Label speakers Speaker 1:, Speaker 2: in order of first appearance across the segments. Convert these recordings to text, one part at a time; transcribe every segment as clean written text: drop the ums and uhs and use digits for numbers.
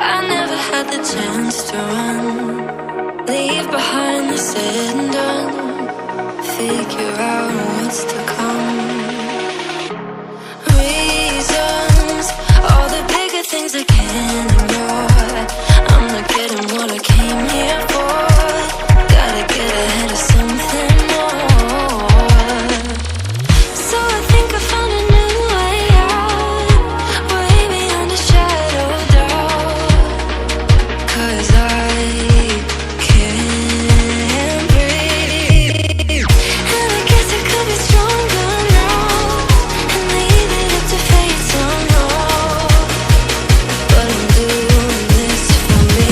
Speaker 1: I never had the chance to run, leave behind the said and done, figure out what's to come. Reasons, all the bigger things I can't ignore. I'm not getting what I came here for. Gotta get ahead of something more. So I think I found a new way out, way beyond a shadow of doubt. 'Cause I can't breathe, and I guess I could be stronger now and leave it up to fate somehow. But I'm doing this for me.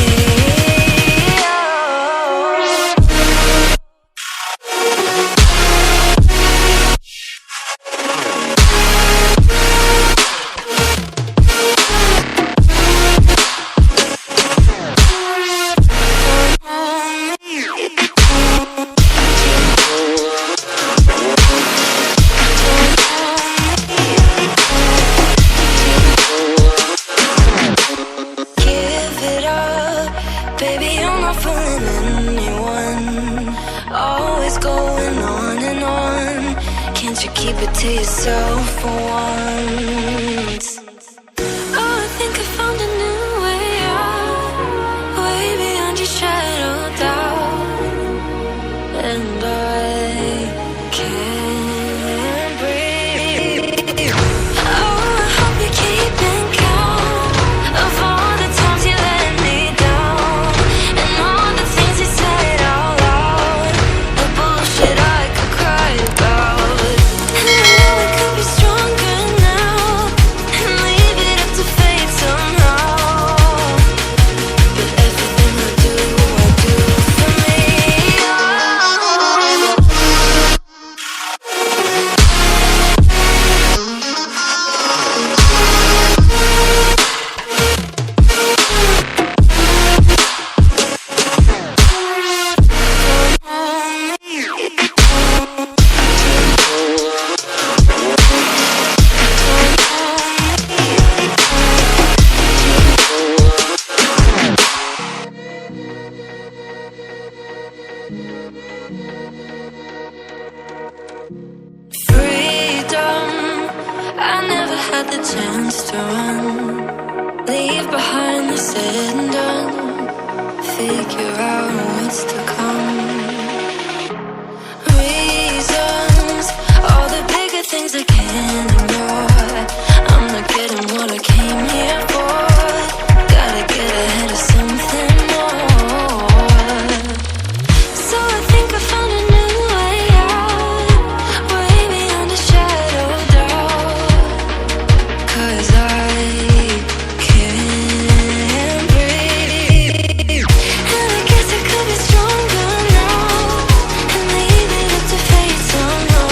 Speaker 1: Give it up, baby, I'm not fooling anyone. Always going on and on. Can't you keep it to yourself for once? Oh, I think I found a new way out, way beyond your shadow of doubt. And I can't breathe. Oh, I hope you're keeping count of all the times you let me down, and all the things you said out loud, the bullshit I could cry about. And I know I could be stronger now and leave it up to fate somehow. But everything I do for me. Freedom, I never had the chance to run, leave behind the said and done, figure out what's to come. Reasons, all the bigger things I can't ignore. I'm not getting what I came here for. Gotta get ahead of something more. So I think I found a new way out, way beyond a shadow of doubt. 'Cause I can't breathe, and I guess I could be stronger now and leave it up to fate somehow.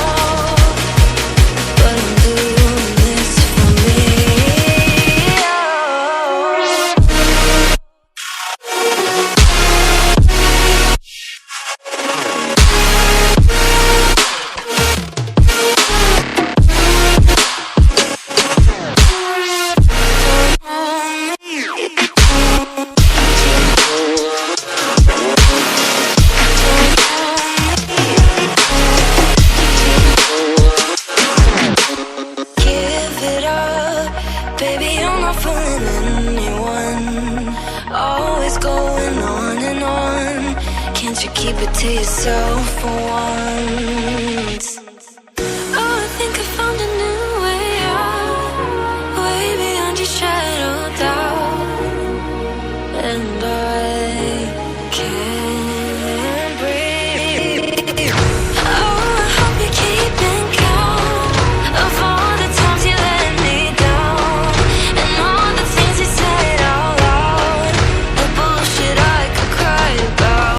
Speaker 1: But I'm doing this for me. Give it up, baby, I'm not fooling anyone. Always going on and on. Can't you keep it to yourself for once?